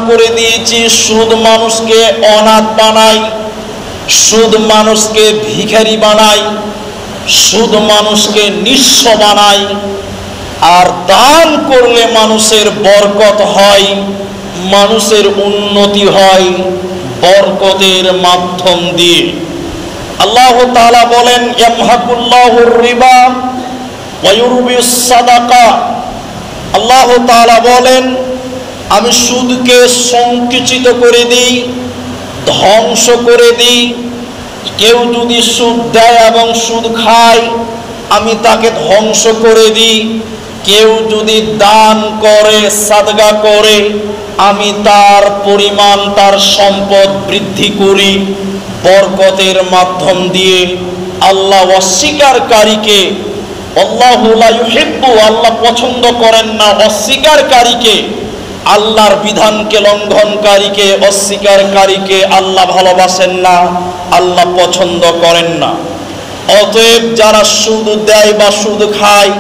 করে দিয়েছি সুদ মানুষকে অনাথ বানায়, সুদ মানুষকে ভিখারি বানায়, সুদ মানুষকে নিঃস্ব বানায়। আর দান করলে মানুষের বরকত হয়, মানুষের উন্নতি হয় বরকতের মাধ্যম দিয়ে। আল্লাহ তাআলা বলেন ইয়ামহাকুল্লাহুর রিবা ওয়া ইউরবিস সাদাকা। আল্লাহ তাআলা বলেন আমি সুদকে সংকুচিত করে দিই, ধ্বংস করে দিই। কেউ যদি সুদ দেয় এবং সুদ খায় আমি তাকে ধ্বংস করে দিই। কেউ যদি দান করে, সাদকা করে, আমি তার পরিমাণ, তার সম্পদ বৃদ্ধি করি বরকতের মাধ্যম দিয়ে। আল্লাহ অস্বীকারীকে, আল্লাহু লা ইউহিব্বু, আল্লাহ পছন্দ করেন না অস্বীকারীকে, আল্লাহর বিধানকে লঙ্ঘনকারীকে, অস্বীকারীকে আল্লাহ ভালোবাসেন না, আল্লাহ পছন্দ করেন না। অতএব যারা সুদ দেয় বা সুদ খায়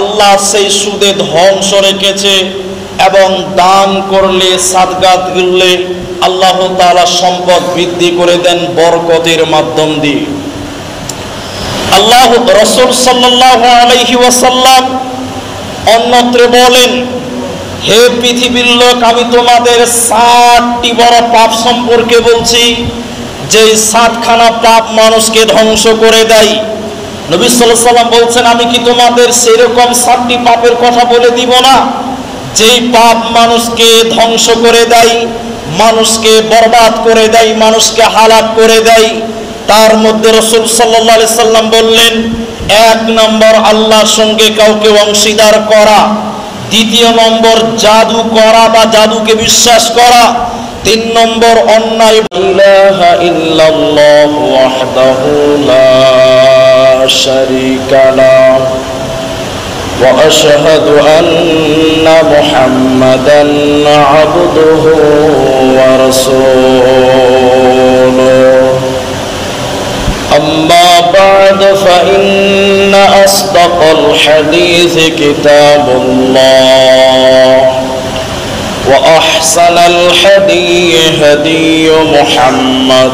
আল্লাহ সেই সুদে ধ্বংস রেখেছে, এবং দান করলে, সাদকা করলে আল্লাহ তাআলা সম্পদ বৃদ্ধি করে দেন বরকতের মাধ্যম দিয়ে। আল্লাহ রাসূল সাল্লাল্লাহু আলাইহি ওয়াসাল্লাম অন্যত্র বলেন, হে পৃথিবীর লোক, আমি তোমাদের 7টি বড় পাপ সম্পর্কে বলছি, যে 7খানা পাপ মানুষকে ধ্বংস করে দেয়। নবী সাল্লাল্লাহু আলাইহি ওয়াসাল্লাম বলছেন, আমি কি তোমাদের সেরকম 7টি পাপের কথা বলে দিব না, যেই পাপ মানুষকে ধ্বংস করে দেয়, মানুষকে বরবাদ করে দেয়, মানুষকে হালাক করে দেয়। তার মধ্যে রাসূল সাল্লাল্লাহু আলাইহি ওয়াসাল্লাম বললেন, 1 নম্বর আল্লাহর সঙ্গে কাউকে অংশীদার করা, 2 নম্বর জাদু করা বা জাদুকে বিশ্বাস করা, 3 নম্বর অন্যায়। ইলাহা ইল্লাল্লাহু ওয়াহদাহু লা শারীকা লাহু ওয়া আশহাদু আন্না মুহাম্মাদান আবদুহু ওয়া রাসূলুহু। أما بعد فإن أصدق الحديث كتاب الله وأحسن الهدي هدي محمد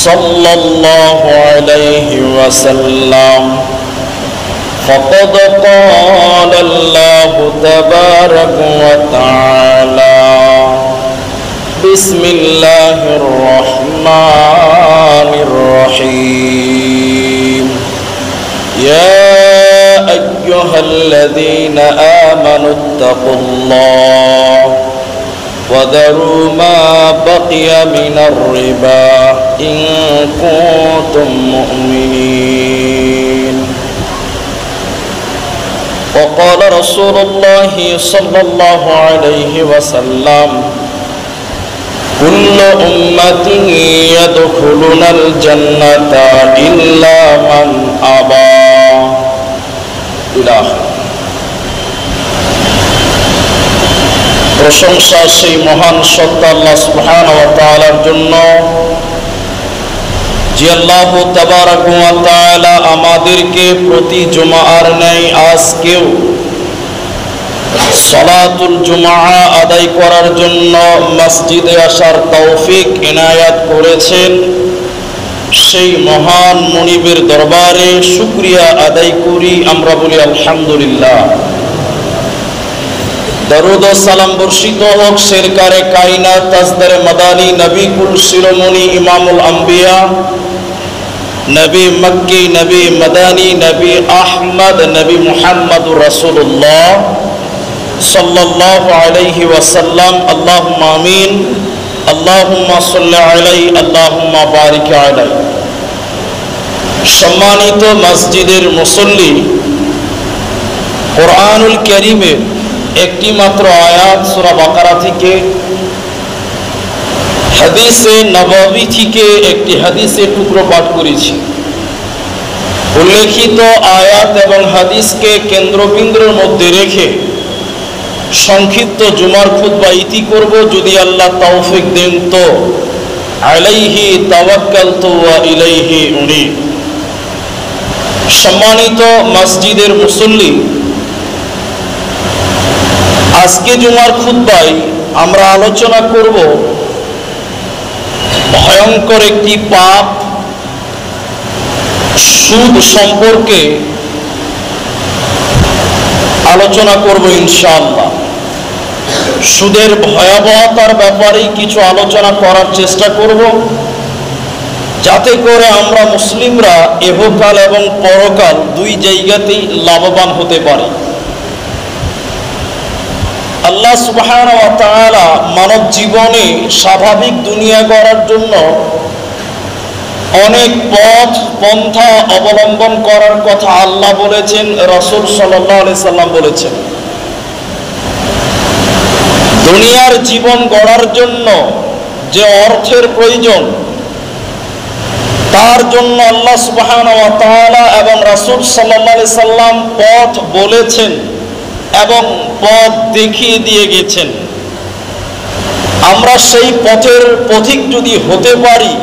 صلى الله عليه وسلم. فقد قال الله تبارك وتعالى بسم الله الرحمن الرحيم يا أيها الذين آمنوا اتقوا الله وذروا ما بقي من الربا إن كنتم مؤمنين. وقال رسول الله صلى الله عليه وسلم كل أمتي يدخلون الجنة إلا من أبى. প্রশংসা সেই মহান সত্তা আল্লাহ সুবহানাহু ওয়া তাআলার জন্য, যে আল্লাহ তাবারাক ওয়া তাআলা আমাদেরকে প্রতি জুমার ন্যায় আজকেও সালাতুল জুমআ আদায় করার জন্য মসজিদে আসার তৌফিক ইনায়াত করেছেন। সেই মহান মুনিবের দরবারে শুকরিয়া আদায় করি, আমরা বলি আলহামদুলিল্লাহ। দরুদ ও সালাম বর্ষিত হোক সরকারে কায়নাত তাজদারে মাদানী নবী কুল শিরোমণি ইমামুল আম্বিয়া, নবী মক্কি, নবী মাদানী, নবী আহমদ, নবী মুহাম্মদুর রাসূলুল্লাহ সাল্লাল্লাহু আলাইহি ওয়াসাল্লাম। আল্লাহুম্মা আমিন। আল্লাহুম্মা সাল্লি আলাইহি, আল্লাহুম্মা বারিক আলাইহি। সম্মানিত মসজিদের মুসল্লি, কোরআনুল কারীমের একটি মাত্র আয়াত সূরা বাকারা থেকে, হাদিসে নববী থেকে একটি হাদিসের টুকরো পাঠ করেছি। উল্লেখিত আয়াত এবং হাদিসকে কেন্দ্রবিন্দুর মধ্যে রেখে সংক্ষিপ্ত জুমার খুতবা ইতি করব, যদি আল্লাহ তৌফিক দেন তো। আলাইহি তাওয়াক্কালতু ওয়া ইলাইহি উনীব। সম্মানিত মসজিদের মুসল্লি, আজকে জুমার খুতবায় আমরা আলোচনা করব ভয়ঙ্কর একটি পাপ সুদ সম্পর্কে আলোচনা করব ইনশাআল্লাহ। সুদের ভয়াবহতার ব্যাপারে কিছু আলোচনা করার চেষ্টা করব, যাতে করে আমরা মুসলিমরা ইহকাল এবং পরকাল দুই জায়গাতেই লাভবান হতে পারি। আল্লাহ সুবহানাহু ওয়া তাআলা মানব জীবনে স্বাভাবিক দুনিয়া গড়ার জন্য অনেক পথ পন্থা অবলম্বন করার কথা আল্লাহ বলেছেন, রাসূল সাল্লাল্লাহু আলাইহি সাল্লাম বলেছেন। দুনিয়ার জীবন গড়ার জন্য যে অর্থের প্রয়োজন, তার জন্য আল্লাহ সুবহানাহু ওয়া তাআলা এবং রাসূল সাল্লাল্লাহু আলাইহি সাল্লাম পথ বলেছেন এবং পথ দেখিয়ে দিয়ে গেছেন। আমরা সেই পথের পথিক যদি হতে পারি,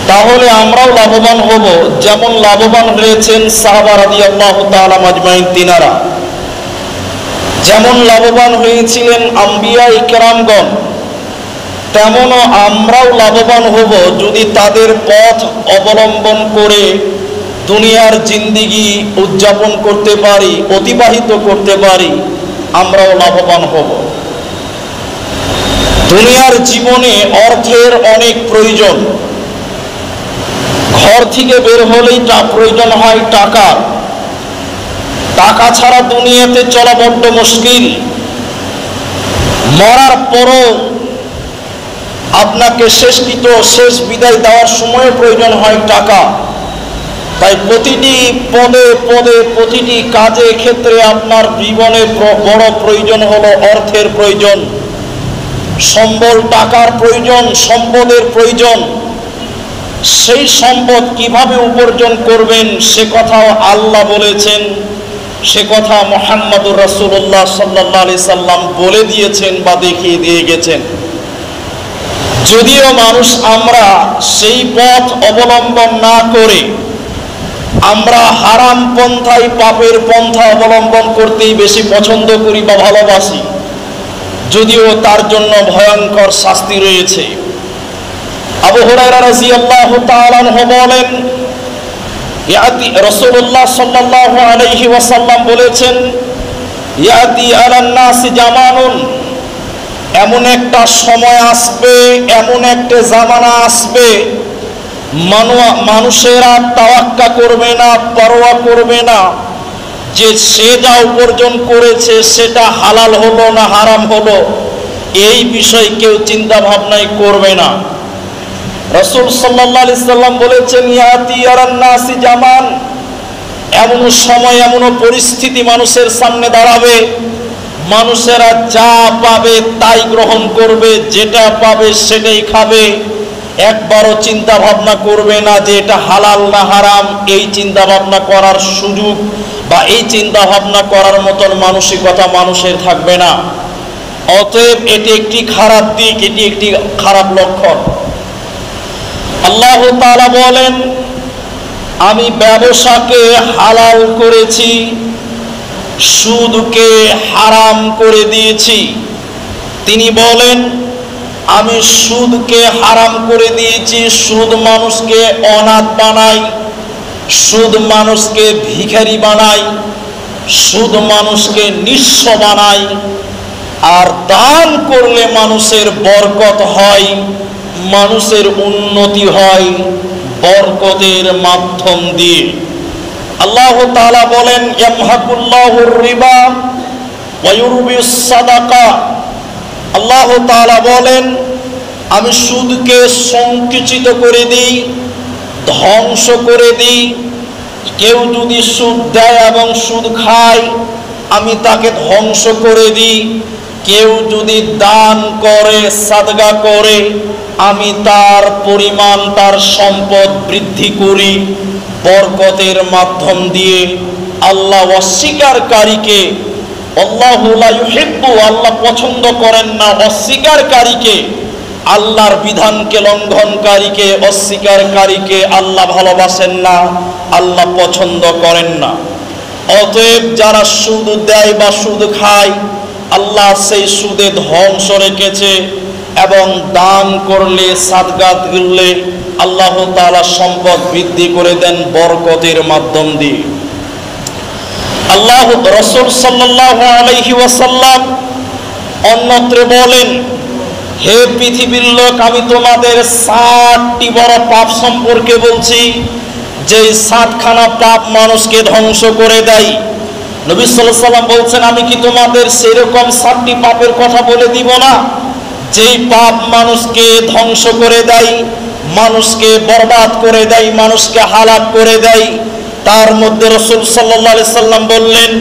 তাহলে আমরাও লাভবান হব, যেমন লাভবান হয়েছেন সাহাবা রাদিয়াল্লাহু তাআলা আজমাইন তিনারা, যেমন লাভবান হয়েছিলেন আম্বিয়া ইকরামগণ, তেমনও আমরাও লাভবান হব যদি তাদের পথ অবলম্বন করে দুনিয়ার জিন্দেগি উদযাপন করতে পারি, অতিবাহিত করতে পারি, আমরাও লাভবান হব। দুনিয়ার জীবনে অর্থের অনেক প্রয়োজন। ঘর থেকে বের হলেই প্রয়োজন হয় টাকার। টাকা ছাড়া দুনিয়াতে চলা বড্ড মুশকিল। মরার পরও আপনাকে শেষ বিদায় দেওয়ার সময় প্রয়োজন হয় টাকা। তাই প্রতিটি পদে পদে প্রতিটি কাজে ক্ষেত্রে আপনার জীবনে বড় প্রয়োজন হলো অর্থের প্রয়োজন, সম্বল টাকার প্রয়োজন, সম্পদের প্রয়োজন। সেই সম্পদ কিভাবে উপার্জন করবেন সে কথাও আল্লাহ বলেছেন, সে কথা মুহাম্মদুর রাসূলুল্লাহ সাল্লাল্লাহু আলাইহি সাল্লাম বলে দিয়েছেন বা দেখিয়ে দিয়ে গেছেন। যদিও আমরা সেই পথ অবলম্বন না করে আমরা হারাম পন্থায়, পাপের পন্থা অবলম্বন করতেই বেশি পছন্দ করি বা ভালোবাসি, যদিও তার জন্য ভয়ঙ্কর শাস্তি রয়েছে। আবু হুরায়রা রাদিয়াল্লাহু তাআলা আনহু বলেন, রাসূলুল্লাহ সাল্লাল্লাহু আলাইহি ওয়াসাল্লাম বলেছেন, ইয়াতি আলান নাস জামানুন, এমন একটা সময় আসবে, এমন একটা জামানা আসবে, মানুষেরা তাওয়াক্কা করবে না, পরোয়া করবে না যে সে যা উপার্জন করেছে সেটা হালাল হলো না হারাম হলো, এই বিষয়ে কেউ চিন্তা ভাবনাই করবে না। রাসূল সাল্লাল্লাহু আলাইহি সাল্লাম বলেছেন, ইয়াতি আলান নাসি জামান, এমন সময়, এমন পরিস্থিতি মানুষের সামনে দাঁড়াবে, মানুষেরা যা পাবে তাই গ্রহণ করবে, যেটা পাবে সেটাই খাবে, একবারও চিন্তা ভাবনা করবে না যে এটা হালাল না হারাম। এই চিন্তা ভাবনা করার সুযোগ বা এই চিন্তা ভাবনা করার মতন মানসিকতা মানুষের থাকবে না। অতএব এটি একটি খারাপ দিক, এটি একটি খারাপ লক্ষণ। আল্লাহ তাআলা বলেন, আমি ব্যবসাকে হালাল করেছি, সুদকে হারাম করে দিয়েছি। তিনি বলেন, আমি সুদকে হারাম করে দিয়েছি। সুদ মানুষকে অনাথ বানায়, সুদ মানুষকে ভিখারি বানায়, সুদ মানুষকে নিঃস্ব বানায়। আর দান করলে মানুষের বরকত হয়, মানুষের উন্নতি হয় বরকতের মাধ্যম দিয়ে। আল্লাহ তাআলা বলেন, ইয়ামহাকুল্লাহুর রিবা ওয়া ইউরবিস সাদাকা। আল্লাহ তাআলা বলেন, আমি সুদকে সংকুচিত করে দিই, ধ্বংস করে দিই। কেউ যদি সুদ দেয় এবং সুদ খায়, আমি তাকে ধ্বংস করে দিই। কেউ যদি দান করে, সাদকা করে, আমি তার পরিমাণ, তার সম্পদ বৃদ্ধি করি বরকতের মাধ্যম দিয়ে। আল্লাহ অস্বীকারীকে, আল্লাহু লা ইউহিব্বু, আল্লাহ পছন্দ করেন না অস্বীকারীকে, আল্লাহর বিধানকে লঙ্ঘনকারীকে, অস্বীকারীকে আল্লাহ ভালোবাসেন না, আল্লাহ পছন্দ করেন না। অতএব যারা সুদ দেয় বা সুদ খায়, আল্লাহ সেই সুদে ধ্বংস রেখেছে, এবং দান করলে সাদকা দিলে আল্লাহ তাআলা সম্পদ বৃদ্ধি করে দেন বরকতের মাধ্যম দিয়ে। আল্লাহ রাসূল সাল্লাল্লাহু আলাইহি ওয়াসাল্লাম অন্যত্র বলেন, হে পৃথিবীর লোক, আমি তোমাদের 7টি বড় পাপ সম্পর্কে বলছি, যে 7খানা পাপ মানুষকে ধ্বংস করে দেয়। নবী সাল্লাল্লাহু আলাইহি ওয়াসাল্লাম বলছেন, আমি কি তোমাদের সেরকম 7টি পাপের কথা বলে দিব না, যেই পাপ মানুষকে ধ্বংস করে দেয়, মানুষকে বরবাদ করে দেয়, মানুষকে হালাক করে দেয়। তার মধ্যে রাসূল সাল্লাল্লাহু আলাইহি সাল্লাম বললেন,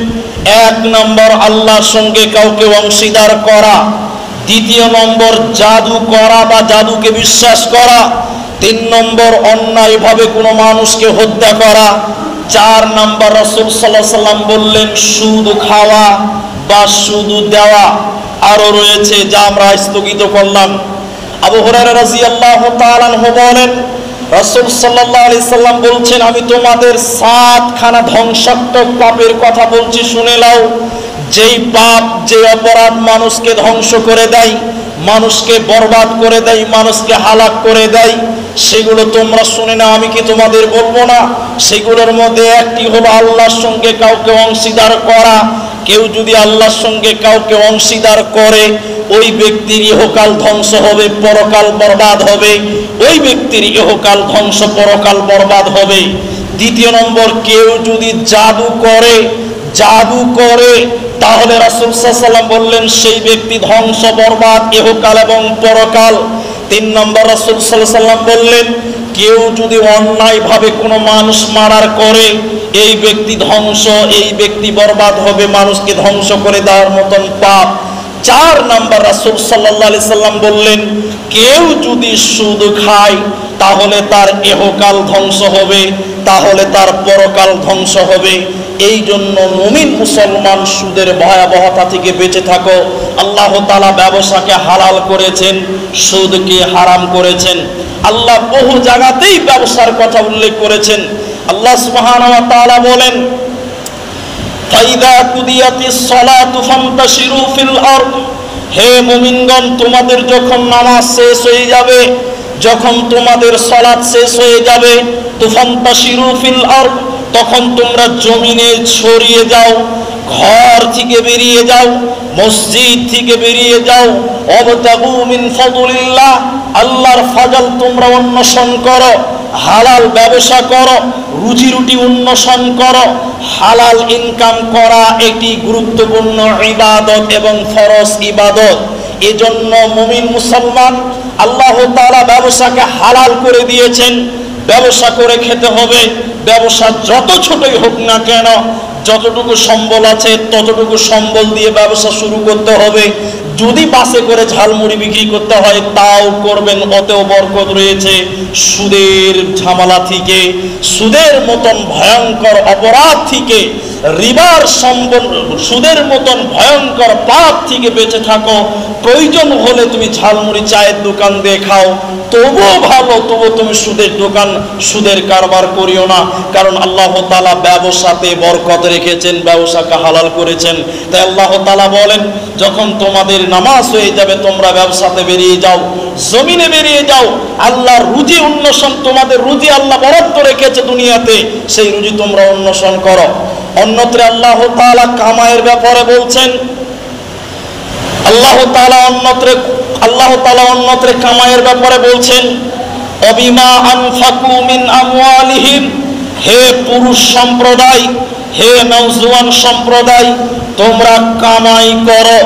1 নম্বর আল্লাহর সঙ্গে কাউকে অংশীদার করা, 2 নম্বর জাদু করা বা জাদুকে বিশ্বাস করা, 3 নম্বর অন্যায়ভাবে কোনো মানুষকে হত্যা করা, 4 নম্বর রাসূল সাল্লাল্লাহু আলাইহি সাল্লাম বললেন সুদ খাওয়া বা সুদ দেওয়া। আরো রয়েছে যা আমরা স্থগিত করলাম। আবু হুরায়রা রাদিয়াল্লাহু তাআলা আনহু বলেন, রাসূল সাল্লাল্লাহু আলাইহি সাল্লাম বলছেন, আমি তোমাদের 7খানা ধ্বংসাত্মক পাপের কথা বলছি, শুনে নাও। যেই পাপ, যে অপরাধ মানুষকে ধ্বংস করে দেয়, মানুষকে বরবাদ করে দেয়, মানুষকে হালাক করে দেয়, সেগুলো তোমরা শুনে নাও। আমি কি তোমাদের বলবো না? সেগুলোর মধ্যে একটি হলো আল্লাহর সঙ্গে কাউকে অংশীদার করা। কেউ যদি আল্লাহর সঙ্গে কাউকে অংশীদার করে, ওই ব্যক্তির ইহকাল ধ্বংস হবে, পরকাল বরবাদ হবে। ওই ব্যক্তির ইহকাল ধ্বংস, পরকাল বরবাদ হবে। 2 নম্বর, কেউ যদি জাদু করে, তাহলে রাসূল সাল্লাল্লাহু আলাইহি ওয়াসাল্লাম বললেন সেই ব্যক্তি ধ্বংস, বরবাদ, ইহকাল এবং পরকাল। 3 নম্বর, রাসূল সাল্লাল্লাহু আলাইহি ওয়াসাল্লাম বললেন, কেউ যদি অন্যায়ভাবে কোনো মানুষ মারার করে, এই ব্যক্তি ধ্বংস, এই ব্যক্তি বরবাদ হবে, মানুষকে ধ্বংস করে দেওয়ার মতন পাপ। 4 নম্বর, রাসূল সাল্লাল্লাহু আলাইহি সাল্লাম বললেন, কেউ যদি সুদ খায়, তাহলে তার ইহকাল ধ্বংস হবে, তাহলে তার পরকাল ধ্বংস হবে। এই জন্য মুমিন মুসলমান সুদের ভয়াবহতা থেকে বেঁচে থাকো। আল্লাহ তাআলা ব্যবসাকে হালাল করেছেন, সুদকে হারাম করেছেন। আল্লাহ বহু জায়গাতেই ব্যবসার কথা উল্লেখ করেছেন। আল্লাহ সুবহানাহু ওয়া তাআলা বলেন, ফাইদা কুদিয়াতিস সালাতু ফান্তাশিরু ফিল আরদ, হে মুমিনগণ, তোমাদের যখন নামাজ শেষ হয়ে যাবে, যখন তোমাদের সালাত শেষ হয়ে যাবে, ফান্তাশিরু ফিল আরদ, তখন তোমরা জমিনে ছড়িয়ে যাও, ঘর থেকে বেরিয়ে যাও, মসজিদ থেকে বেরিয়ে যাও। ওয়াবতাগু মিন ফাদলিল্লাহ, আল্লাহর ফজল তোমরা অন্বেষণ করো, হালাল ব্যবসা করো, রুজি রুটি অন্বেষণ করো। হালাল ইনকাম করা একটি গুরুত্বপূর্ণ ইবাদত এবং ফরজ ইবাদত। এজন্য মুমিন মুসলমান, আল্লাহ তাআলা ব্যবসাকে হালাল করে দিয়েছেন। ব্যবসা করে খেতে হবে। ব্যবসা যত ছোটই হোক না কেন, যতটুকু সম্বল আছে ততটুকু সম্বল দিয়ে ব্যবসা শুরু করতে হবে। যদি বাসে করে ঝালমুড়ি বিক্রি করতে হয় তাও করবেন, অতেও বরকত রয়েছে। সুদের ঝামেলা থেকে, সুদের মতন ভয়ঙ্কর অপরাধ থেকে, রিবার সুদের মতন ভয়ঙ্কর পাপ থেকে বেঁচে থাকো। প্রয়োজন হলে তুমি ঝালমুড়ি চায়ের দোকান দিয়ে খাও, তবুও ভালো, তবুও তুমি সুদের দোকান, সুদের কারবার করিও না। কারণ আল্লাহ তাআলা ব্যবসাতে বরকত রেখেছেন, ব্যবসাকে হালাল করেছেন। তাই আল্লাহ তাআলা বলেন, যখন তোমাদের নামাজ হয়ে যাবে তোমরা ব্যবসাতে বেরিয়ে যাও, জমিনে বেরিয়ে যাও। আল্লাহর রুজি অন্বেষণ, তোমাদের রুজি আল্লাহ বরাদ্দ রেখেছে দুনিয়াতে, সেই রুজি তোমরা অন্বেষণ করো। অন্যত্র আল্লাহ তাআলা কামাইয়ের ব্যাপারে বলছেন, আল্লাহ তাআলা অন্যত্র কামাইয়ের ব্যাপারে বলছেন, অবিমা আনফাকু মিন আমওয়ালিহিম, হে পুরুষ সম্প্রদায়, হে নওজোয়ান সম্প্রদায়, তোমরা কামাই করো,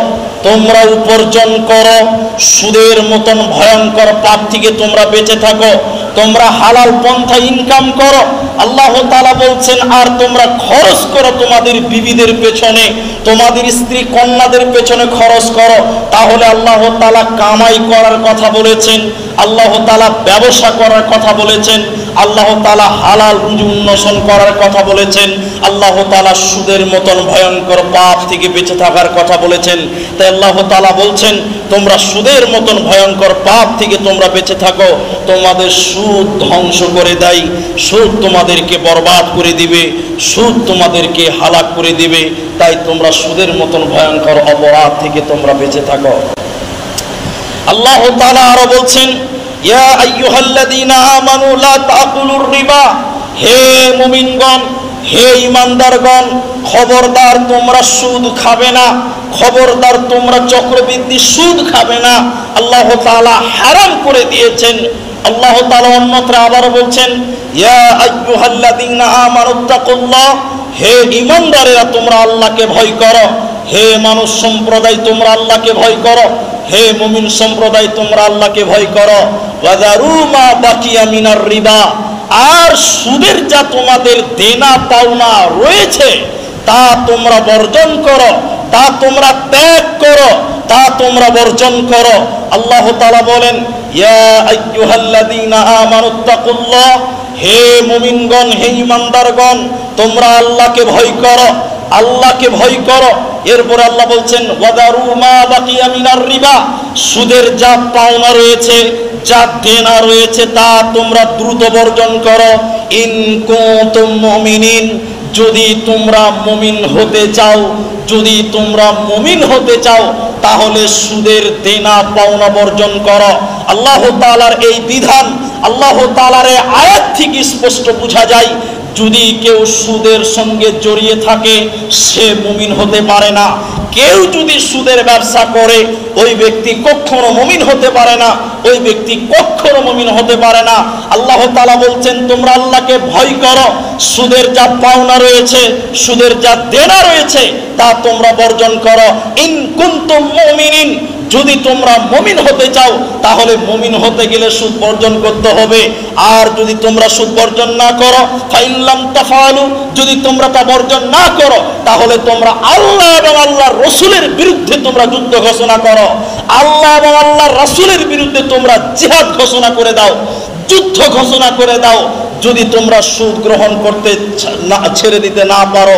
তোমরা উপার্জন করো, সুদের মতন ভয়ঙ্কর পাপ থেকে তোমরা বেঁচে থাকো, তোমরা হালাল পন্থা ইনকাম করো। আল্লাহ তাআলা বলছেন, আর তোমরা খরচ করো তোমাদের বিবিদের পেছনে, তোমাদের স্ত্রী কন্যাদের পেছনে খরচ করো। তাহলে আল্লাহ তাআলা কামাই করার কথা বলেছেন, আল্লাহ তাআলা ব্যবসা করার কথা বলেছেন, আল্লাহ তাআলা হালাল রুজি উন্মোচন করার কথা বলেছেন, আল্লাহ তাআলা সুদের মতন ভয়ঙ্কর পাপ থেকে বেঁচে থাকার কথা বলেছেন। তাই আল্লাহ তাআলা বলছেন তোমরা সুদের মতন ভয়ঙ্কর পাপ থেকে তোমরা বেঁচে থাকো, তোমাদের সুদ ধ্বংস করে দেয়, সুদ তোমাদেরকে বরবাদ করে দিবে, সুদ তোমাদেরকে হালাক করে দিবে। তাই তোমরা সুদের মতন ভয়ঙ্কর অপরাধ থেকে তোমরা বেঁচে থাকো। আল্লাহ তাআলা আরো বলছেন ইয়া আইয়ুহাল্লাযীনা আমানু লা তাকুলুর রিবা, হে মুমিনগণ, হে ঈমানদারগণ, খবরদার তোমরা সুদ খাবে না, খবরদার তোমরা চক্রবৃদ্ধি সুদ খাবে না। আল্লাহ তাআলা হারাম করে দিয়েছেন। আল্লাহ তাআলা অন্যত্র আবার বলছেন ইয়া আইয়ুহাল্লাযীনা আমানুত্তাকুল্লাহ, হে ঈমানদারেরা তোমরা আল্লাহকে ভয় করো, হে মানুষ সম্প্রদায় তোমরা আল্লাহকে ভয় করো, হে মুমিন সম্প্রদায় তোমরা আল্লাহকে ভয় করো। ওয়াযারু মা বাকিয়া মিনার রিবা, আর সুদের যা তোমাদের দেনা পাওনা রয়েছে তা তোমরা বর্জন করো, তা তোমরা ত্যাগ করো, তা তোমরা বর্জন করো। আল্লাহ তাআলা বলেন ইয়া আইয়ুহাল্লাযীনা আমানুত্তাকুল্লাহ, হে মুমিনগণ, হে ঈমানদারগণ, তোমরা আল্লাহকে ভয় করো, আল্লাহকে ভয় করো। এরপরে আল্লাহ বলছেন ওয়াদারু মা বাকিয়া মিনার রিবা, সুদের যা পাওনা রয়েছে, যা দেনা রয়েছে তা তোমরা দ্রুত বর্জন করো। ইন কুনতুম মুমিনিন, যদি তোমরা মুমিন হতে চাও, যদি তোমরা মুমিন হতে চাও তাহলে সুদের দেনা পাওনা বর্জন করো। আল্লাহ তাআলার এই বিধান, আল্লাহ তাআলার এই আয়াত থেকে স্পষ্ট বোঝা যায় যদি কেউ সুদের সঙ্গে জড়িয়ে থাকে সে মুমিন হতে পারে না। কেউ যদি সুদের ব্যবসা করে ওই ব্যক্তি কখনো মুমিন হতে পারে না, ওই ব্যক্তি কখনো মুমিন হতে পারে না। আল্লাহ তাআলা বলছেন তোমরা আল্লাহকে ভয় করো, সুদের যা পাওনা রয়েছে, সুদের যা দেনা রয়েছে তা তোমরা বর্জন করো। ইন কুনতুম মুমিনিন, যদি তোমরা মুমিন হতে চাও তাহলে মুমিন হতে গেলে সুদ বর্জন করতে হবে। আর যদি তোমরা সুদ বর্জন না করো, ফাইল্লাম তাফালু, যদি তোমরা তা বর্জন না করো তাহলে তোমরা আল্লাহ এবং আল্লাহর রাসূলের বিরুদ্ধে তোমরা যুদ্ধ ঘোষণা করো, আল্লাহ এবং আল্লাহর রাসূলের বিরুদ্ধে তোমরা জিহাদ ঘোষণা করে দাও, যুদ্ধ ঘোষণা করে দাও। যদি তোমরা সুদ গ্রহণ করতে ছেড়ে দিতে না পারো,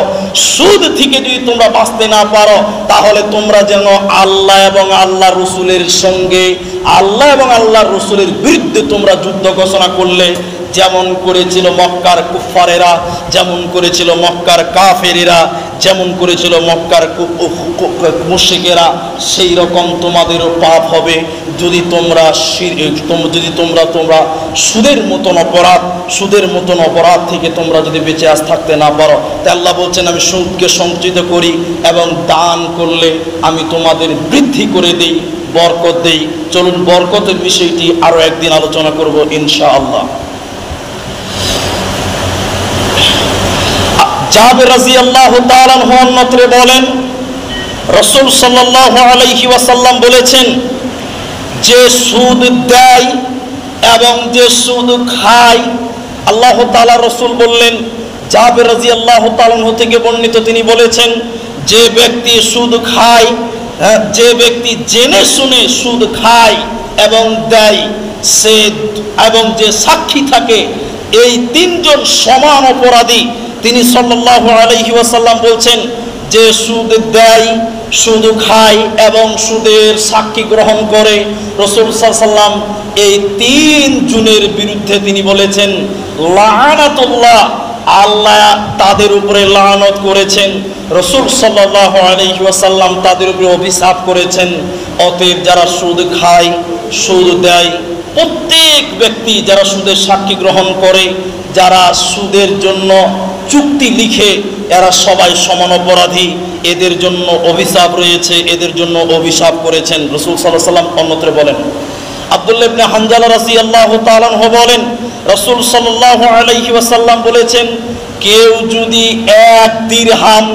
সুদ থেকে যদি তোমরা বাঁচতে না পারো তাহলে তোমরা যেন আল্লাহ এবং আল্লাহ রসুলের সঙ্গে, আল্লাহ এবং আল্লাহর রসুলের বিরুদ্ধে তোমরা যুদ্ধ ঘোষণা করলে, যেমন করেছিল মক্কার কুফফারেরা, যেমন করেছিল মক্কার কাফেরেরা, যেমন করেছিল মক্কার মুশরিকেরা, সেই রকম তোমাদেরও পাপ হবে যদি তোমরা তোমরা সুদের মতন অপরাধ থেকে তোমরা যদি বেঁচে থাকতে না পারো। তাই আল্লাহ বলছেন আমি সুদকে সঞ্চিত করি এবং দান করলে আমি তোমাদের বৃদ্ধি করে দিই, বরকত দেই। চলুন বরকতের বিষয়টি আরো একদিন আলোচনা করব ইনশাআল্লাহ। জাবের রাদিয়াল্লাহু তাআলা আনহু অন্যত্রে বলেন রাসূল সাল্লাল্লাহু আলাইহি ওয়াসাল্লাম বলেছেন যে সুদ দেয় এবং যে সুদ খায়, আল্লাহ তাআলা রাসূল বললেন, জাবের রাদিয়াল্লাহু তাআলা আনহু থেকে বর্ণিত, তিনি বলেছেন যে ব্যক্তি সুদ খায়, যে ব্যক্তি জেনে শুনে সুদ খায় এবং দেয়, সে এবং যে সাক্ষী থাকে, এই তিনজন সমান অপরাধী। তিনি সাল্লাল্লাহু আলাইহি ওয়াসাল্লাম বলছেন যে সুদ দেয়, সুদ খায় এবং সুদের সাক্ষী গ্রহণ করে, রাসূল সাল্লাল্লাহু আলাইহি ওয়াসাল্লাম এই তিন জনের বিরুদ্ধে তিনি বলেছেন লাআনাতুল্লাহ, আল্লাহ তাদের উপরে লানত করেছেন, রাসূল সাল্লাল্লাহু আলাইহি ওয়াসাল্লাম তাদের উপরে অভিশাপ করেছেন। অতএব যারা সুদ খায়, সুদ দেয়, প্রত্যেক ব্যক্তি যারা সুদের সাক্ষী গ্রহণ করে, যারা সুদের জন্য চুক্তি লিখে, এরা সবাই সমান অপরাধী, এদের জন্য অভিশাপ রয়েছে, এদের জন্য অভিশাপ করেছেন। রাসূল সাল্লাল্লাহু আলাইহি ওয়াসাল্লাম অন্যত্র বলেন, আব্দুল্লাহ ইবনে হানজালা রাদিয়াল্লাহু তাআলা আনহু বলেন রাসূল সাল্লাল্লাহু আলাইহি ওয়াসাল্লাম বলেছেন কেউ যদি এক দিরহাম,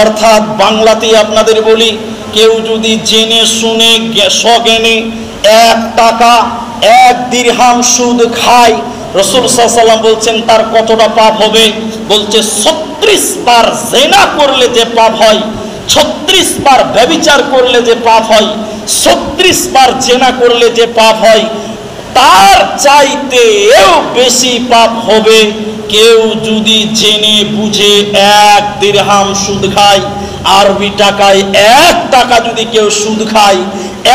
অর্থাৎ বাংলাতে আপনাদের বলি, কেউ যদি জেনে শুনে সজ্ঞানে 1 টাকা 1 দিরহাম সুদ খায়, রাসূল সাল্লাল্লাহু আলাইহি ওয়াসাল্লাম বলছেন তার কতটা পাপ হবে? বলছে 36 বার জিনা করলে যে পাপ হয়, 36 বার ব্যভিচার করলে যে পাপ হয়, 36 বার জিনা করলে যে পাপ হয়, তার চাইতেও বেশি পাপ হবে কেউ যদি জেনে বুঝে 1 দিরহাম সুদ খায়। আরবি টাকায় 1 টাকা যদি কেউ সুদ খায়,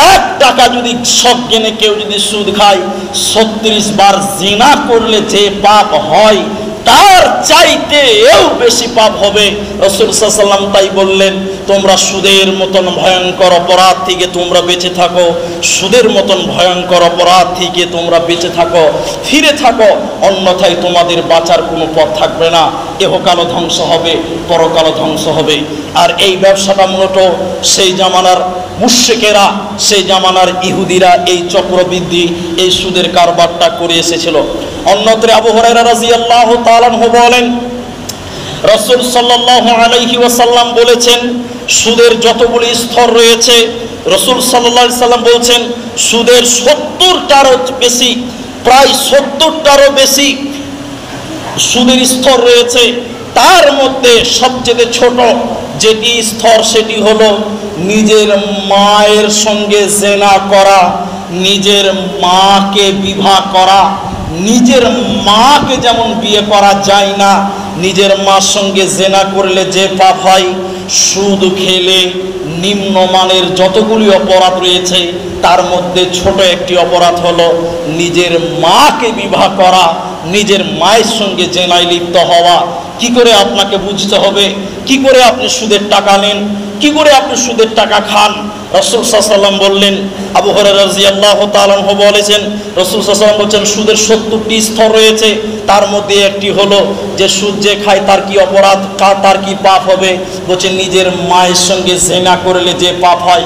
1 টাকা যদি সজ্ঞানে কেউ যদি সুদ খায়, 36 বার জিনা করলে যে পাপ হয় তার চাইতেও বেশি পাপ হবে। রাসূল সাল্লাল্লাহু আলাইহি ওয়াসাল্লাম তাই বললেন, তোমরা সুদের মতন ভয়ঙ্কর অপরাধ থেকে তোমরা বেঁচে থাকো, সুদের মতন ভয়ঙ্কর অপরাধ থেকে তোমরা বেঁচে থাকো, ফিরে থাকো, অন্যথায় তোমাদের বাঁচার কোনো পথ থাকবে না। ইহকালও ধ্বংস হবে, পরকালও ধ্বংস হবে। আর এই ব্যবসাটা মূলত সেই জামানার মুশরিকেরা, সেই জামানার ইহুদিরা এই চক্রবৃদ্ধি, এই সুদের কারবারটা করে এসেছিল। অন্যত্রে আবু হুরায়রা রাদিয়াল্লাহু তাআলা আনহু বলেন, রাসূল সাল্লাল্লাহু আলাইহি ওয়াসাল্লাম বলেছেন, সুদের যতগুলি স্তর রয়েছে, রাসূল সাল্লাল্লাহু আলাইহি ওয়াসাল্লাম বলছেন সুদের 70টারও বেশি, প্রায় 70টারও বেশি সুদের স্তর রয়েছে। তার মধ্যে সবচেয়ে ছোট যেটি স্তর সেটি হলো নিজের মায়ের সঙ্গে জেনা করা, নিজের মাকে বিবাহ করা। নিজের মাকে যেমন বিয়ে করা যায় না, নিজের মার সঙ্গে জেনা করলে যে পাপ হয়, সুদ খেলে নিম্নমানের যতগুলি অপরাধ রয়েছে তার মধ্যে ছোট একটি অপরাধ হলো নিজের মাকে বিবাহ করা, নিজের মায়ের সঙ্গে জেনায় লিপ্ত হওয়া। কি করে আপনাকে বুঝতে হবে, কি করে আপনি সুদের টাকা নেন, কি করে আপনি সুদের টাকা খান। রাসূল সাল্লাল্লাহু আলাইহি ওয়াসাল্লাম বললেন, আবু হুরায়রা রাদিয়াল্লাহু তাআলা আনহু বলেছেন, রাসূল সাল্লাল্লাহু আলাইহি ওয়াসাল্লাম বলেন সুদের 70টি স্তর রয়েছে। তার মধ্যে একটি হলো যে সুদ যে খায় তার কি অপরাধ, তার কি পাপ হবে। বলছেন নিজের মায়ের সঙ্গে জিনা করলে যে পাপ হয়,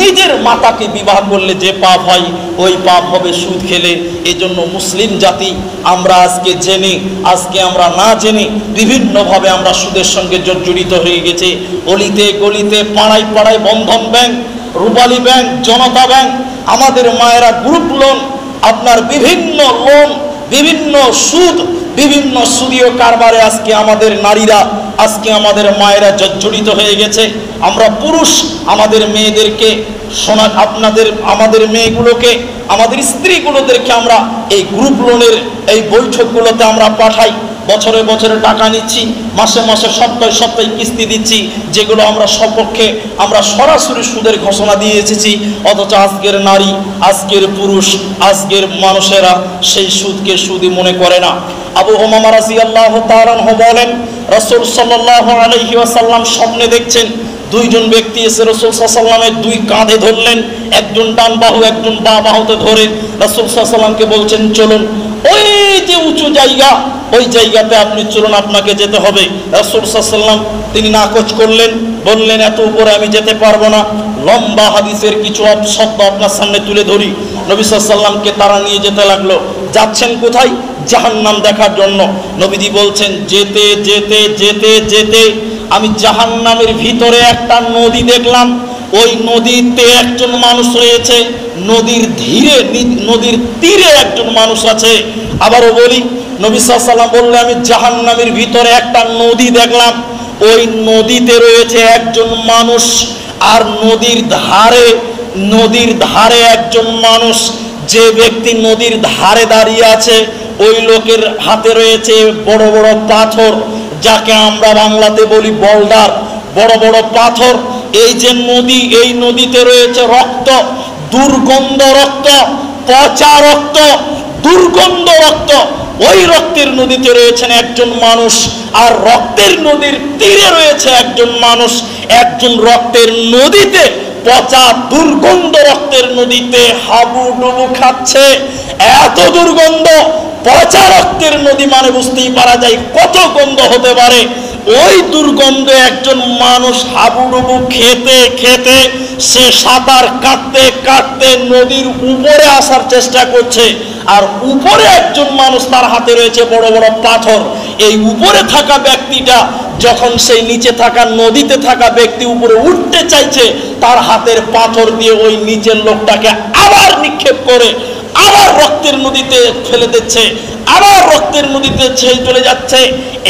নিজের মাতাকে বিবাহ করলে যে পাপ হয়, ওই পাপ হবে সুদ খেলে। এই জন্য মুসলিম জাতি আমরা আজকে জেনে, আজকে আমরা না জেনে বিভিন্নভাবে আমরা সুদের সঙ্গে জড়িত হয়ে গেছি। অলিতে গলিতে, পাড়ায় পাড়ায় বন্ধন ব্যাংক, রূপালী ব্যাংক, জনতা ব্যাংক, আমাদের মায়েরা গ্রুপ লোন, আপনার বিভিন্ন লোন, বিভিন্ন সুদ, বিভিন্ন সুদীয় কারবারে আজকে আমাদের নারীরা, আজকে আমাদের মায়েরা জড়িত হয়ে গেছে। আমরা পুরুষ আমাদের মেয়েদেরকে আমাদের মেয়েগুলোকে, আমাদের স্ত্রীগুলোদেরকে আমরা এই গ্রুপ লোনের এই বৈঠকগুলোতে আমরা পাঠাই। বছরে বছরে টাকা নিচ্ছি, মাসে মাসে সপ্তাহে সপ্তাহে কিস্তি দিচ্ছি, যেগুলো আমরা সপক্ষে আমরা সরাসরি সুদের ঘোষণা দিয়ে এসেছি। অথচ আজকের নারী, আজকের পুরুষ, আজকের মানুষেরা সেই সুদকে সুদই মনে করে না। আবু উমামা রাদিয়াল্লাহু তাআলা আনহু বলেন, রাসূল সাল্লাল্লাহু আলাইহি ওয়াসাল্লাম স্বপ্নে দেখছেন দুইজন ব্যক্তি এসে রাসূল সাল্লাল্লাহু আলাইহি ওয়াসাল্লামের দুই কাঁধে ধরলেন, একজন ডান বাহু একজন বাঁ বাহুতে ধরে রাসূল সাল্লাল্লাহু আলাইহি ওয়াসাল্লামকে বলছেন, চলুন ওই যে উঁচু জায়গা, ওই জায়গাতে আপনি চলুন, আপনাকে যেতে হবে। রাসূল সাল্লাল্লাহু আলাইহি ওয়াসাল্লাম তিনি নাকচ করলেন, বললেন এত উপরে আমি যেতে পারবো না। লম্বা হাদিসের কিছু শব্দ আপনার সামনে তুলে ধরি। নবী সাল্লাল্লাহু আলাইহি ওয়াসাল্লামকে তারা নিয়ে যেতে লাগলো। যাচ্ছেন কোথায়? জাহান্নাম দেখার জন্য। নবীজি বলছেন যেতে যেতে যেতে যেতে আমি জাহান্নামের ভিতরে একটা নদী দেখলাম। ওই নদীতে একজন মানুষ রয়েছে, নদীর তীরে একজন মানুষ আছে। আবারও বলি, নবী সাল্লাল্লাহু আলাইহি ওয়াসাল্লাম বললেন আমি জাহান্নামের ভিতরে একটা নদী দেখলাম, ওই নদীতে রয়েছে একজন মানুষ, আর নদীর ধারে একজন মানুষ। যে ব্যক্তি নদীর ধারে দাঁড়িয়ে আছে ওই লোকের হাতে রয়েছে বড় বড় পাথর, যাকে আমরা বাংলাতে বলি বোল্ডার, বড় বড় পাথর। এই যে নদী, এই নদীতে রয়েছে রক্ত, দুর্গন্ধ রক্ত, পচা রক্ত, দুর্গন্ধ রক্ত। ওই রক্তের নদীতে রয়েছেন একজন মানুষ, আর রক্তের নদীর তীরে রয়েছে একজন মানুষ। একজন রক্তের নদীতে, পচা দুর্গন্ধ রক্তের নদীতে হাবুডুবু খাচ্ছে। এত দুর্গন্ধ, পচা রক্তের নদী মানে বুঝতেই পারা যায় কত গন্ধ হতে পারে। ওই দুর্গন্ধ একজন মানুষ হাবুডুবু খেতে খেতে সে সাঁতার কাটতে কাটতে নদীর উপরে আসার চেষ্টা করছে, আর উপরে একজন মানুষ, তার হাতে রয়েছে বড় বড় পাথর। এই উপরে থাকা ব্যক্তিটা যখন সেই নিচে থাকা নদীতে থাকা ব্যক্তি উপরে উঠতে চাইছে, তার হাতের পাথর দিয়ে ওই নিচের লোকটাকে আবার নিক্ষেপ করে আবার রক্তের নদীতে ফেলে দিচ্ছে, আবার রক্তের নদীতে ছেড়ে চলে যাচ্ছে।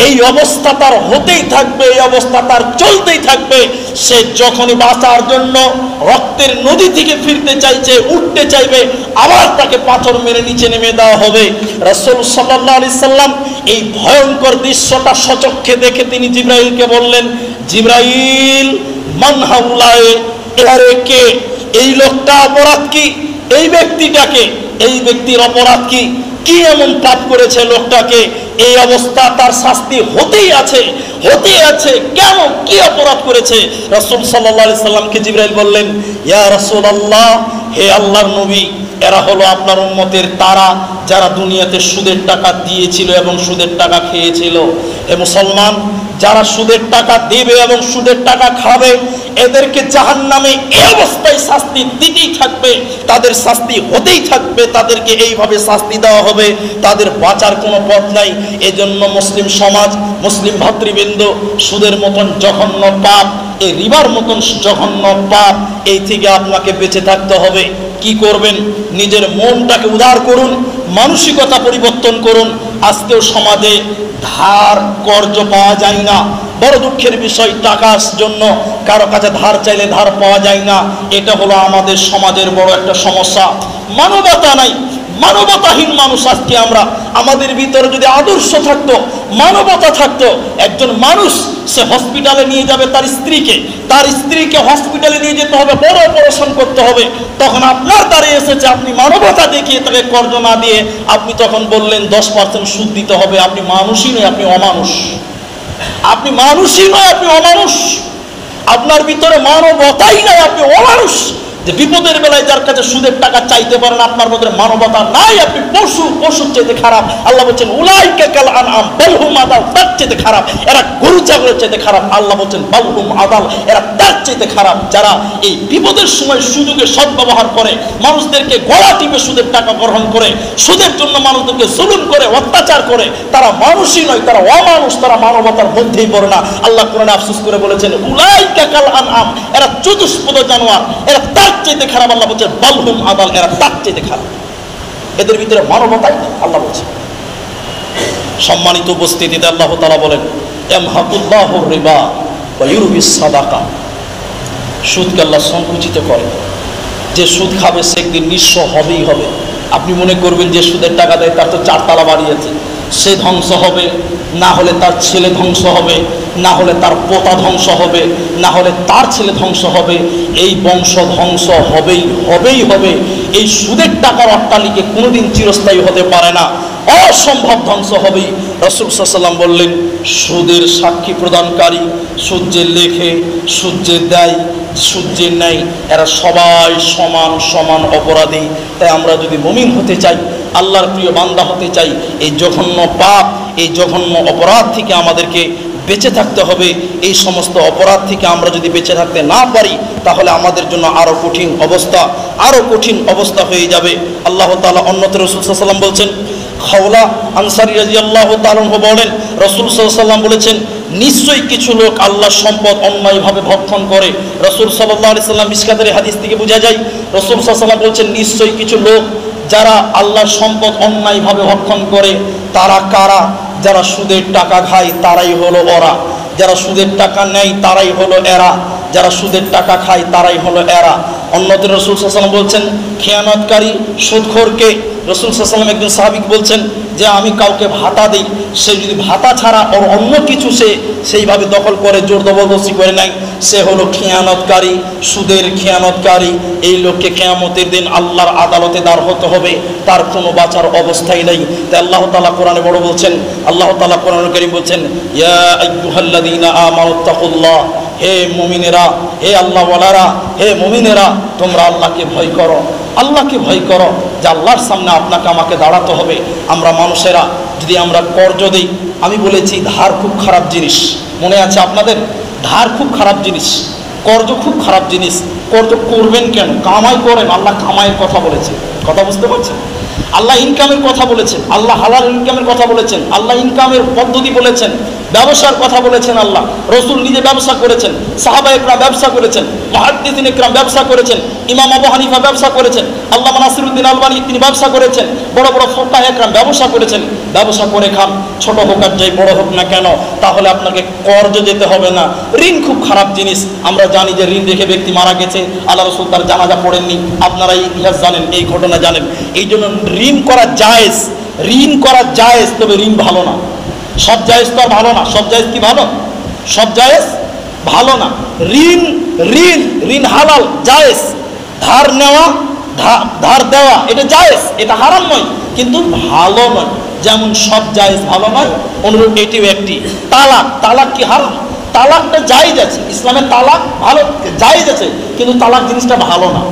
এই অবস্থা তার হতেই থাকবে, এই অবস্থা তার চলতেই থাকবে। সে যখনই বাঁচার জন্য রক্তের নদী থেকে ফিরতে চাইছে, উঠতে চাইবে, আবার তাকে পাথর মেরে নিচে নেমে দেওয়া হবে। রাসূল সাল্লাল্লাহু আলাইহি সাল্লাম এই ভয়ঙ্কর দৃশ্যটা সচক্ষে দেখে তিনি জিবরাইলকে বললেন, জিবরাইল, মান হাউলায়ে, এবারে কে? এই লোকটা অপরাধ কি? এই ব্যক্তিটাকে, এই ব্যক্তির অপরাধ কি? কি এমন পাপ করেছে লোকটাকে? এই অবস্থা তার শাস্তি হতেই আছে, হতেই আছে। কেন? কি অপরাধ করেছে? রাসূল সাল্লাল্লাহু আলাইহি সাল্লামকে জিবরাইল বললেন, ইয়া রাসূলুল্লাহ, হে আল্লাহর নবী, এরা হলো আপনার উম্মতের তারা, যারা দুনিয়াতে সুদের টাকা দিয়েছিল এবং সুদের টাকা খেয়েছিল। এ মুসলমান, যারা সুদের টাকা দেবে এবং সুদের টাকা খাবে, এদেরকে জাহান্নামে এই অবস্থায় শাস্তি দিতেই থাকবে, তাদের শাস্তি হতেই থাকবে, তাদেরকে এইভাবে শাস্তি দেওয়া হবে, তাদের বাঁচার কোনো পথ নাই। এজন্য মুসলিম সমাজ, মুসলিম ভাতৃবৃন্দ, সুদের মতন জঘন্য পাপ, এই রিবার মতন জঘন্য পাপ, এই থেকে আপনাকে বেঁচে থাকতে হবে। কি করবেন? নিজের মনটাকে উদার করুন, মানসিকতা পরিবর্তন করুন। আজকেও সমাজে ধার কর্জ পাওয়া যায় না, বড় দুঃখের বিষয়। টাকার জন্য কারো কাছে ধার চাইলে ধার পাওয়া যায় না, এটা হলো আমাদের সমাজের বড় একটা সমস্যা। মানবতা নাই, মানবতাহীন মানুষ আজকে আমরা। আমাদের ভিতরে যদি আদর্শ থাকতো, মানবতা থাকতো, একজন মানুষ সে হসপিটালে নিয়ে যাবে তার স্ত্রীকে হসপিটালে নিয়ে যেতে হবে, বড় অপারেশন করতে হবে, তখন আপনার দাঁড়িয়ে এসেছে, আপনি মানবতা দেখিয়ে তাকে কর্জ না দিয়ে আপনি তখন বললেন 10% সুদ দিতে হবে। আপনি মানুষই নয়, আপনি অমানুষ। আপনি মানুষই নয়, আপনি অমানুষ। আপনার ভিতরে মানবতাই নাই, আপনি অমানুষ। যে বিপদের বেলায় যার কাছে সুদের টাকা চাইতে পারেন, আপনার মধ্যে মানবতা নাই, আপনি পশুর চাইতে খারাপ। আল্লাহ বলছেন, উলাইকা কাল আনআম বাল হুম আদাল, তার চাইতে খারাপ। এরা গরু ছাগলের চাইতে খারাপ। আল্লাহ বলছেন বাল হুম আদাল, এরা তার চাইতে খারাপ। যারা এই বিপদের সময় সুযোগে সদ্ব্যবহার করে, মানুষদেরকে গলা টিপে সুদের টাকা গ্রহণ করে, সুদের জন্য মানুষদেরকে জুলুম করে, অত্যাচার করে, তারা মানুষই নয়, তারা অমানুষ, তারা মানবতার মধ্যেই পড়ে না। আল্লাহ কোরআনে আফসোস করে বলেছেন, উলাইকা কাল আনআম, এরা চতুষ্পদ জানোয়ার, এরা তার চাইতে খারাপ। আল্লাহ বলছেন বালহুম আদাল, এরা তার চাইতে খারাপ। এদের ভিতরে মানবতাই নেই। আল্লাহ বলছেন। সম্মানিত উপস্থিতিতে আল্লাহ তাআলা বলেন, ইয়ামহাকুল্লাহু রিবা ওয়া ইউরবিস সাদাকা। সুদকে আল্লাহ সংকুচিত করে। যে সুদ খাবে সে একদিন নিঃস্ব হবেই হবে। আপনি মনে করবেন যে সুদের টাকা দেয় তার তো 4 তালা বাড়িয়েছে, সে ধ্বংস হবে, না হলে তার ছেলে ধ্বংস হবে, না হলে তার পোতা ধ্বংস হবে, না হলে তার ছেলে ধ্বংস হবে। এই বংশ ধ্বংস হবেই হবে। এই সুদের টাকার অট্টালিকা কোনোদিন চিরস্থায়ী হতে পারে না, অসম্ভব ধ্বংস হবেই। রাসূল সাল্লাল্লাহু আলাইহি ওয়াসাল্লাম বললেন, সুদের সাক্ষী প্রদানকারী, সুদ যে লেখে, সুদ যে দেয়, সুদ যে নেয়, এরা সবাই সমান অপরাধী। তাই আমরা যদি মুমিন হতে চাই, আল্লাহর প্রিয় বান্দা হতে চাই, এই জঘন্য পাপ, এই জঘন্য অপরাধ থেকে আমাদেরকে বেঁচে থাকতে হবে। এই সমস্ত অপরাধ থেকে আমরা যদি বেঁচে থাকতে না পারি, তাহলে আমাদের জন্য আরও কঠিন অবস্থা হয়ে যাবে। আল্লাহ তাআলা অন্যত্র রাসূল সাল্লাল্লাহু আলাইহি ওয়াসাল্লাম বলছেন, খাওলা আনসারী রাদিয়াল্লাহু তাআলা আনহু বলেন, রাসূল সাল্লাল্লাহু আলাইহি ওয়াসাল্লাম বলেছেন, নিশ্চয়ই কিছু লোক আল্লাহর সম্পদ অন্যায়ভাবে ভক্ষণ করে। রাসূল সাল্লাল্লাহু আলাইহি ওয়াসাল্লাম মিশকাতের হাদিস থেকে বোঝা যায়, রাসূল সাল্লাল্লাহু আলাইহি ওয়াসাল্লাম বলছেন, নিশ্চয়ই কিছু লোক যারা আল্লাহর সম্পদ অন্যায়ভাবে ভক্ষণ করে। তারা কারা? যারা সুদের টাকা খায় তারাই হলো ওরা, যারা সুদের টাকা নেয় তারাই হলো এরা, যারা সুদের টাকা খায় তারাই হলো এরা। অন্যদের রাসূল সাল্লাল্লাহু আলাইহি ওয়াসাল্লাম বলছেন, খেয়ানতকারী, সুদখোরকে। রাসূল সাল্লাল্লাহু আলাইহি ওয়াসাল্লাম একজন সাহাবীকে বলছেন যে আমি কাউকে ভাতা দিই, সে যদি ভাতা ছাড়া ওর অন্য কিছু সে সেইভাবে দখল করে, জোর জবরদস্তি করে নেয়, সে হলো খেয়ানতকারী, সুদের খেয়ানতকারী। এই লোককে কিয়ামতের দিন আল্লাহর আদালতে দাঁড় হতে হবে, তার কোনো বাঁচার অবস্থাই নেই। তাই আল্লাহ তাআলা কোরআনে বড় বলছেন, আল্লাহ তাআলা কোরআনুল কারীম বলছেন, ইয়া আইয়ুহাল্লাযীনা আমানুত্তাকুল্লাহ, হে মুমিনেরা, হে আল্লাহওয়ালারা, হে মুমিনেরা, তোমরা আল্লাহকে ভয় করো, আল্লাহকে ভয় করো। যে আল্লাহর সামনে আপনাকে আমাকে দাঁড়াতে হবে। আমরা মানুষেরা যদি আমরা কর্জ দিই, আমি বলেছি ধার খুব খারাপ জিনিস, মনে আছে আপনাদের? ধার খুব খারাপ জিনিস, কর্জ খুব খারাপ জিনিস। করবেন কেন? কামাই করেন, আল্লাহ কামাইয়ের কথা বলেছে, কথা বুঝতে পারছেন? আল্লাহ ইনকামের কথা বলেছেন, আল্লাহ হালাল ইনকামের কথা বলেছেন, আল্লাহ ইনকামের পদ্ধতি বলেছেন, ব্যবসার কথা বলেছেন। আল্লাহ রসুল নিজে ব্যবসা করেছেন, সাহাবা একরাম ব্যবসা করেছেন, মুহাদ্দিসিন একরাম ব্যবসা করেছেন, ইমাম আবু হানিফা ব্যবসা করেছেন, আল্লামা নাসিরুদ্দিন আলবানী তিনি ব্যবসা করেছেন, বড় বড় ফুকাহা একরাম ব্যবসা করেছেন। ব্যবসা করে খান, ছোট হোক আর যাই বড় হোক না কেন, তাহলে আপনাকে কর্জ যেতে হবে না। ঋণ খুব খারাপ জিনিস, আমরা জানি যে ঋণ রেখে ব্যক্তি মারা গেছে, আল্লাহ রসুল তার জানাজা পড়েননি, আপনারা এই ইতিহাস জানেন, এই ঘটনা জানেন। এই জন্য ঋণ করা জায়েজ, ঋণ করা জায়েজ, তবে ঋণ ভালো না। সব জায়েজ তো আর ভালো না। সব জায়েজ কি ভালো? সব জায়েজ ভালো না। ঋণ ঋণ ঋণ হালাল জায়েজ, ধার নেওয়া ধার দেওয়া এটা জায়েজ, এটা হারাম নয়, কিন্তু ভালো নয়। যেমন সব জায়েজ ভালো নয়, অনুরূপ এটিও একটি। তালাক, তালাক কি হারাম? তালাকটা জায়েজ আছে, ইসলামের তালাক ভালো জায়েজ আছে, কিন্তু তালাক জিনিসটা ভালো না।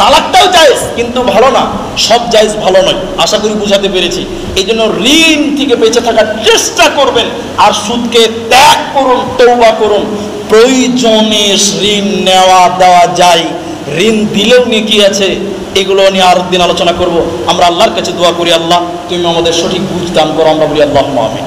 তালাকটাও জায়েজ কিন্তু ভালো না, সব জায়েজ ভালো নয়। আশা করি বুঝাতে পেরেছি। এই জন্য ঋণ থেকে বেঁচে থাকার চেষ্টা করবেন, আর সুদকে ত্যাগ করুন, তওবা করুন। প্রয়োজনে ঋণ নেওয়া দেওয়া যায়, ঋণ দিলেও নেকি আছে। এগুলো নিয়ে আর দিন আলোচনা করব। আমরা আল্লাহর কাছে দোয়া করি, আল্লাহ তুমি আমাদের সঠিক বুঝ দান করো। আমরা বলি আল্লাহুম্মা আমিন।